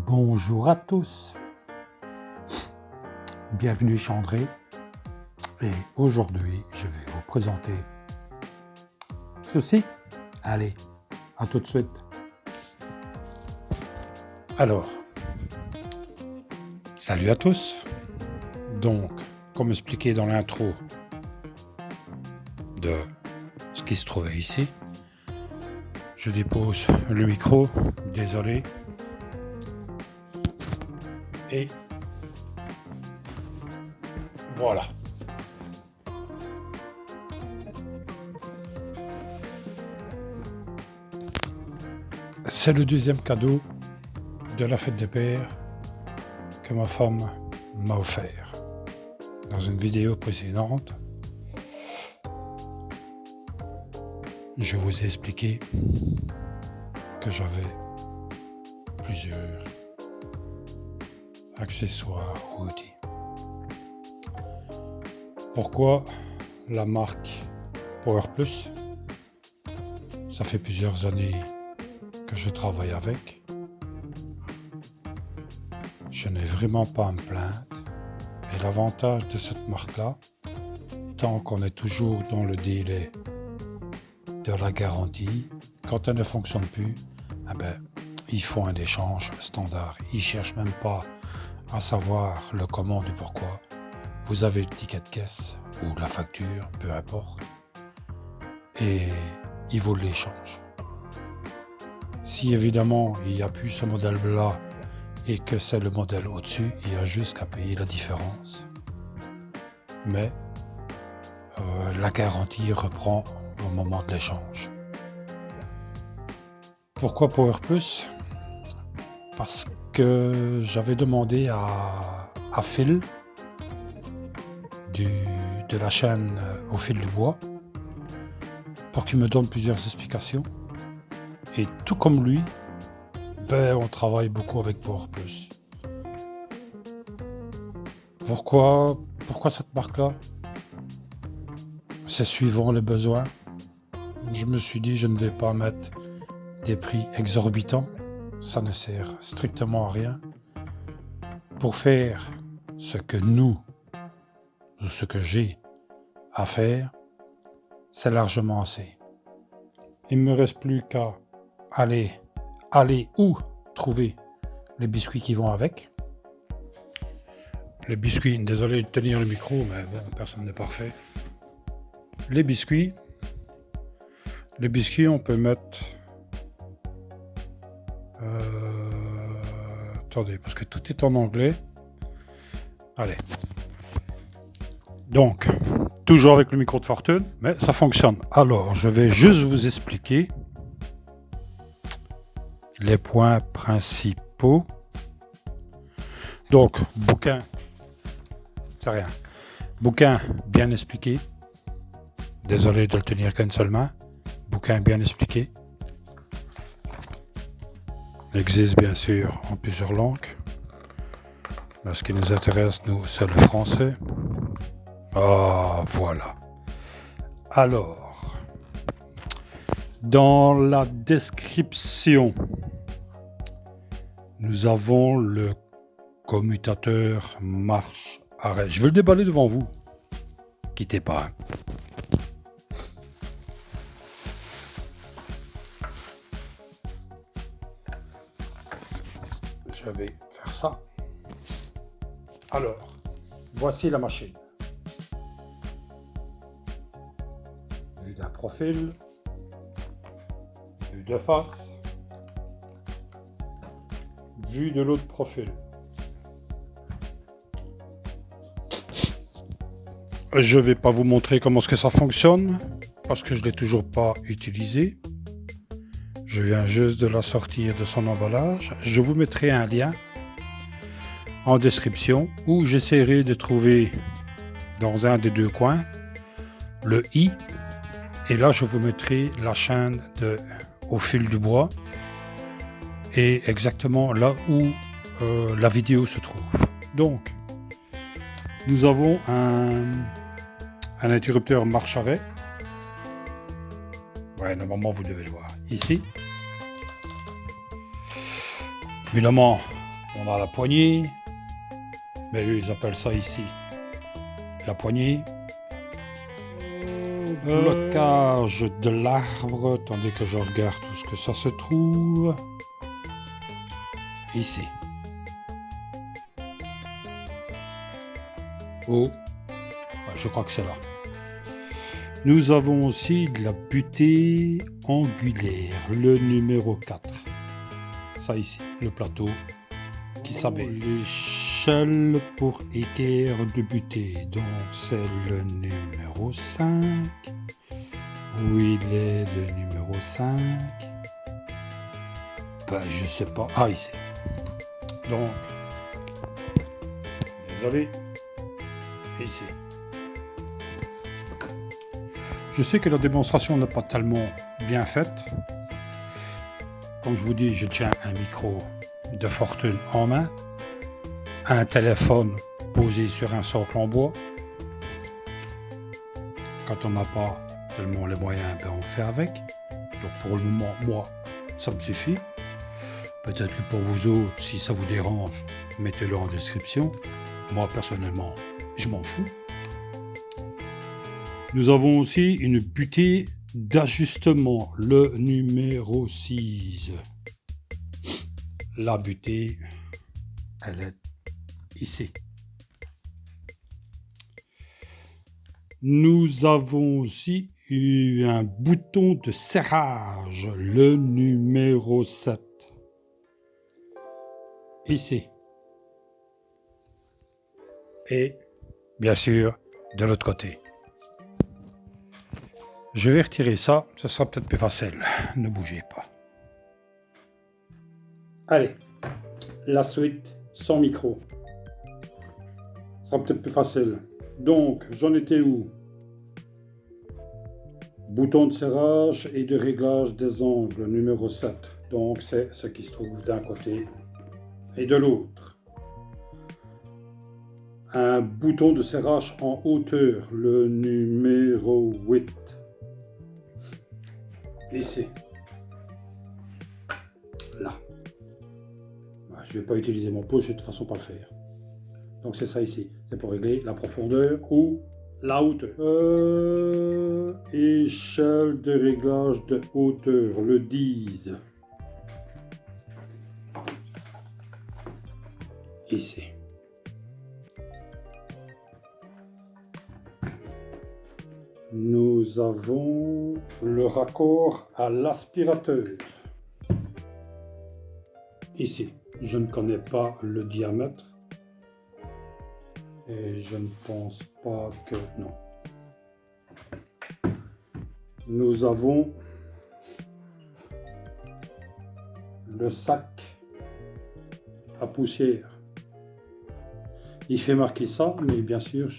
Bonjour à tous, bienvenue chez André et aujourd'hui je vais vous présenter ceci. Allez, à tout de suite. Alors, salut à tous. Donc, comme expliqué dans l'intro de ce qui se trouvait ici, je dépose le micro, désolé. Et voilà. C'est le deuxième cadeau de la fête des pères que ma femme m'a offert. Dans une vidéo précédente, je vous ai expliqué que j'avais plusieurs accessoires ou outils. Pourquoi la marque PowerPlus? Ça fait plusieurs années que je travaille avec. Je n'ai vraiment pas à me plaindre. Et l'avantage de cette marque-là, tant qu'on est toujours dans le délai de la garantie, quand elle ne fonctionne plus, ils font un échange standard. Ils ne cherchent même pas à savoir le comment du pourquoi. Vous avez le ticket de caisse ou la facture, peu importe, et ils vous l'échangent. Si évidemment il n'y a plus ce modèle-là et que c'est le modèle au-dessus, il y a juste qu'à payer la différence. Mais la garantie reprend au moment de l'échange. Pourquoi PowerPlus? Parce que j'avais demandé à Phil de la chaîne Au fil du bois pour qu'il me donne plusieurs explications. Et tout comme lui, on travaille beaucoup avec PowerPlus. Pourquoi cette marque-là? C'est suivant les besoins. Je me suis dit, je ne vais pas mettre des prix exorbitants. Ça ne sert strictement à rien. Pour faire ce que ce que j'ai à faire, c'est largement assez. Il ne me reste plus qu'à aller où trouver les biscuits qui vont avec. Les biscuits, désolé de tenir le micro, mais bon, personne n'est parfait. Les biscuits, on peut mettre... attendez, parce que tout est en anglais. Allez. Donc, toujours avec le micro de fortune, mais ça fonctionne. Alors, je vais juste vous expliquer les points principaux. Donc, bouquin, c'est rien. Bouquin bien expliqué. Désolé de le tenir qu'une seule main. Bouquin bien expliqué. Il existe bien sûr en plusieurs langues. Mais ce qui nous intéresse, nous, c'est le français. Ah, voilà. Alors, dans la description, nous avons le commutateur marche-arrêt. Je vais le déballer devant vous. Quittez pas. Je vais faire ça. Alors, voici la machine. Vue d'un profil, vue de face, vue de l'autre profil. Je ne vais pas vous montrer comment est-ce que ça fonctionne, parce que je ne l'ai toujours pas utilisé. Je viens juste de la sortir de son emballage. Je vous mettrai un lien en description où j'essaierai de trouver dans un des deux coins le i, et là je vous mettrai la chaîne Au fil du bois et exactement là où la vidéo se trouve. Donc nous avons un interrupteur marche-arrêt. Ouais, normalement vous devez le voir ici. Évidemment, On a la poignée, mais eux ils appellent ça ici la poignée. Blocage de l'arbre, tandis que je regarde où ce que ça se trouve. Ici. Oh, ouais, je crois que c'est là. Nous avons aussi de la butée angulaire, le numéro 4. Ça ici, le plateau qui s'abaisse. L'échelle pour équerre de butée, donc c'est le numéro 5. Où il est le numéro 5? Ben, je sais pas. Ah, ici. Donc, désolé. Ici. Je sais que la démonstration n'est pas tellement bien faite. Comme je vous dis, je tiens un micro de fortune en main, un téléphone posé sur un socle en bois. Quand on n'a pas tellement les moyens, ben on fait avec. Donc pour le moment, moi, ça me suffit. Peut-être que pour vous autres, si ça vous dérange, mettez-le en description. Moi, personnellement, je m'en fous. Nous avons aussi une butée d'ajustement, le numéro 6. La butée, elle est ici. Nous avons aussi eu un bouton de serrage, le numéro 7. Ici. Et, bien sûr, de l'autre côté. Je vais retirer ça, ce sera peut-être plus facile. Ne bougez pas. Allez, la suite sans micro. Ce sera peut-être plus facile. Donc, j'en étais où? Bouton de serrage et de réglage des angles, numéro 7. Donc, c'est ce qui se trouve d'un côté et de l'autre. Un bouton de serrage en hauteur, le numéro 8. Ici. Là. Je ne vais pas utiliser mon pouce, je vais de toute façon pas le faire. Donc c'est ça ici. C'est pour régler la profondeur ou la hauteur. Échelle de réglage de hauteur, le 10. Ici. Nous avons le raccord à l'aspirateur. Ici. Je ne connais pas le diamètre. Et je ne pense pas que... Non. Nous avons le sac à poussière. Il fait marquer ça, mais bien sûr,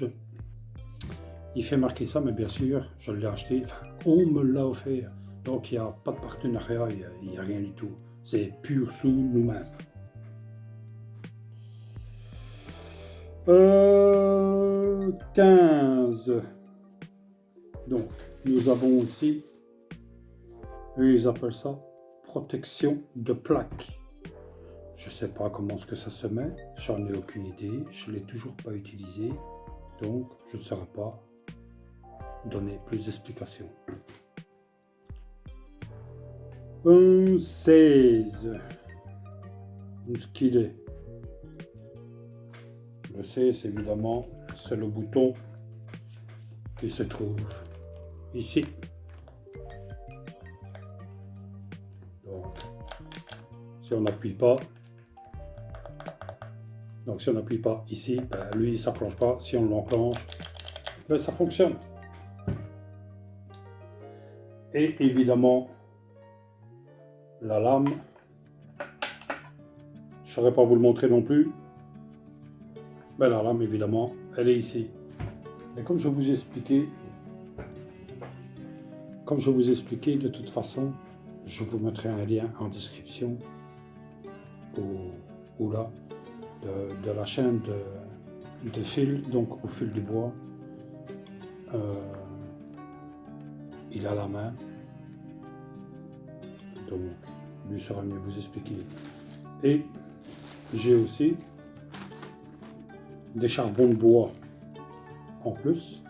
je l'ai acheté. Enfin, on me l'a offert. Donc, il n'y a pas de partenariat, il n'y a rien du tout. C'est pur sous nous-mêmes. 15. Donc, nous avons aussi, eux ils appellent ça protection de plaque. Je ne sais pas comment est-ce que ça se met, j'en ai aucune idée, je ne l'ai toujours pas utilisé, donc je ne saurais pas donner plus d'explications. 16. Où est-ce qu'il est? Le 16, évidemment, c'est le bouton qui se trouve ici. Donc, si on n'appuie pas, ici, ben, lui, il ne s'enclenche pas. Si on l'enclenche, ben, ça fonctionne. Et évidemment, la lame, je ne saurais pas vous le montrer non plus. Ben, la lame, évidemment, elle est ici. Et comme je vous ai expliqué, de toute façon, je vous mettrai un lien en description ou là, de la chaîne de fil, donc au fil du bois. Il a la main, donc lui saura mieux vous expliquer. Et j'ai aussi des charbons de bois en plus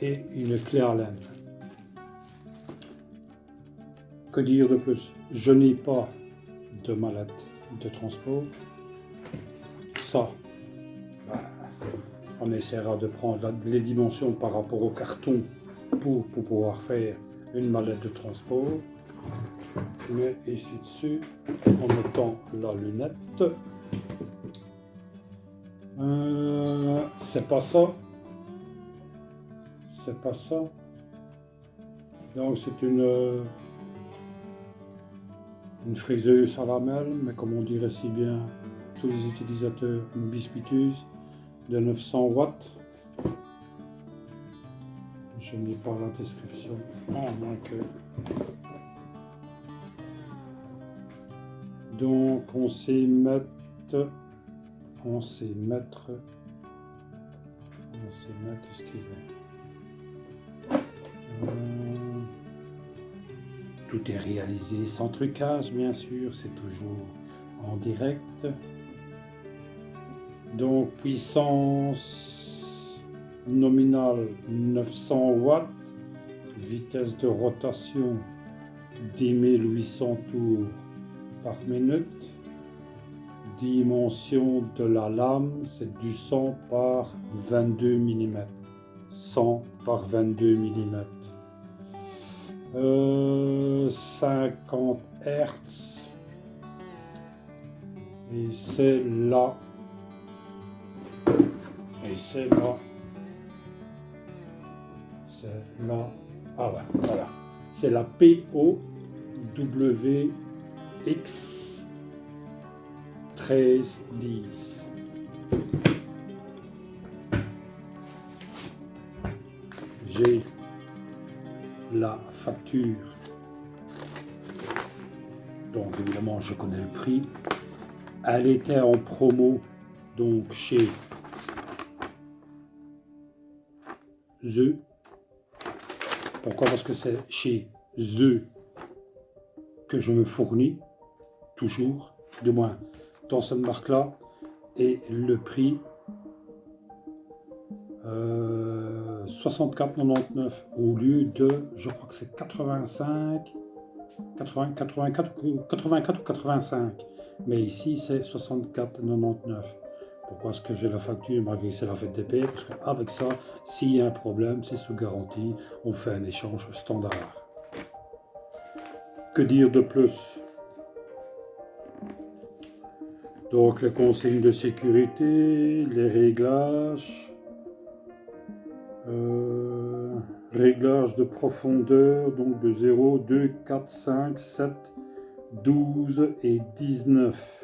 et une clé à laine. Que dire de plus? Je n'ai pas de mallette de transport. Ça, ben, on essaiera de prendre les dimensions par rapport au carton pour pouvoir faire une mallette de transport. Mais ici dessus, en mettant la lunette, c'est pas ça. C'est pas ça. Donc c'est une friseuse à lamelles, mais comme on dirait si bien tous les utilisateurs, une biscuiteuse de 900 watts. Je n'ai pas la description, moins que. Donc on sait mettre, ce qu'il est. Tout est réalisé sans trucage, bien sûr, c'est toujours en direct. Donc puissance nominale 900 watts, vitesse de rotation 10 800 tours par minute, dimension de la lame, c'est du 100 par 22 mm. 100 par 22 mm. 50 Hz. Et c'est là. C'est là. Ah ouais, voilà. C'est la POWX 1310. J'ai la facture. Donc évidemment, je connais le prix. Elle était en promo, donc chez The. Pourquoi? Parce que c'est chez The que je me fournis, toujours, du moins dans cette marque-là, et le prix 64,99 au lieu de, je crois que c'est 84 ou 85, mais ici c'est 64,99. Pourquoi est-ce que j'ai la facture malgré que c'est la fête des pères? Parce qu'avec ça, s'il y a un problème, c'est sous garantie, on fait un échange standard. Que dire de plus? Donc les consignes de sécurité, les réglages, réglage de profondeur, donc de 0, 2, 4, 5, 7, 12 et 19.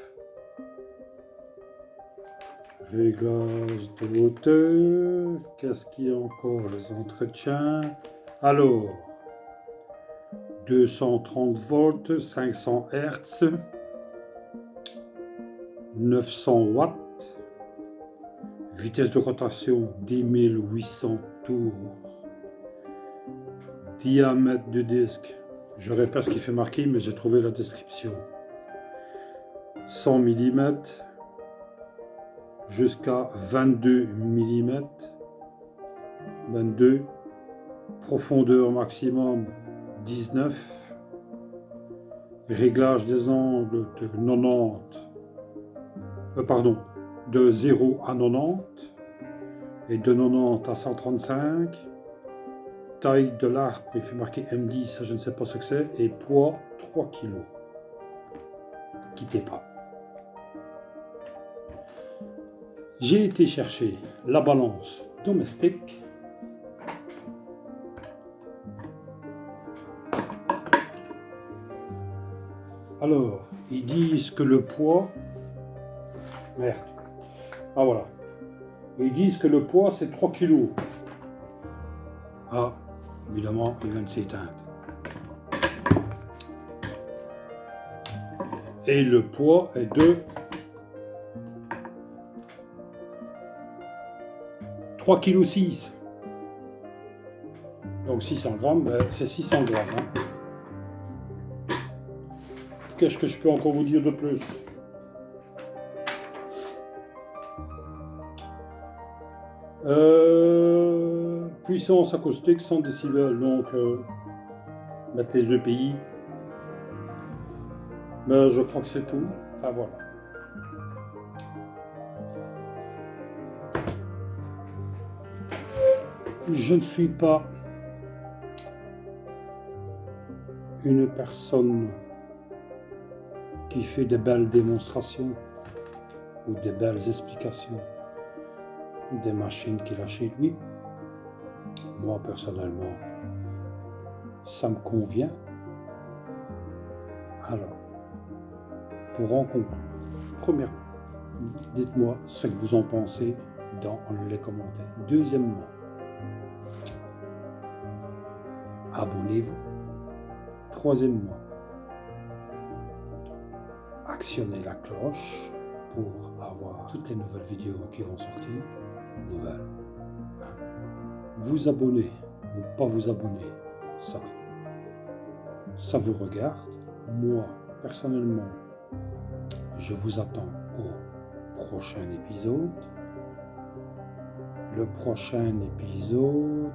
Réglage de hauteur, qu'est-ce qu'il y a encore? Les entretiens. Alors, 230 volts, 500 Hz, 900 watts, vitesse de rotation 10 800 tours, diamètre du disque, je répète ce qui fait marquer, mais j'ai trouvé la description, 100 mm jusqu'à 22 mm, 22, profondeur maximum 19, réglage des angles de 90, de 0 à 90 et de 90 à 135, taille de l'arc, il fait marquer M10, je ne sais pas ce que c'est, et poids 3 kg. Quittez pas. J'ai été chercher la balance domestique. Alors, ils disent que le poids... Merde. Ah voilà. Ils disent que le poids c'est 3 kg. Ah, évidemment, il vient de s'éteindre. Et le poids est de 3,6 kg. Donc 600 grammes, ben, c'est 600 grammes. Hein. Qu'est-ce que je peux encore vous dire de plus? Puissance acoustique 100 décibels, donc mettre les EPI. Mais je crois que c'est tout. Enfin voilà. Je ne suis pas une personne qui fait des belles démonstrations ou des belles explications des machines qu'il a chez lui. Moi personnellement, ça me convient. Alors, pour en conclure, premièrement, dites-moi ce que vous en pensez dans les commentaires. Deuxièmement, abonnez-vous. Troisièmement, actionnez la cloche pour avoir toutes les nouvelles vidéos qui vont sortir. Nouvelles. Vous abonner ou pas vous abonner, ça vous regarde. Moi, personnellement, je vous attends au prochain épisode. Le prochain épisode,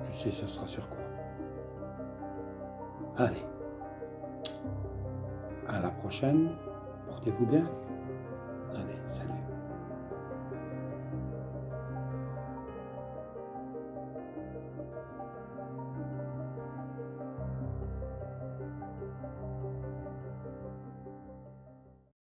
je sais ce sera sur quoi. Allez, à la prochaine, portez-vous bien.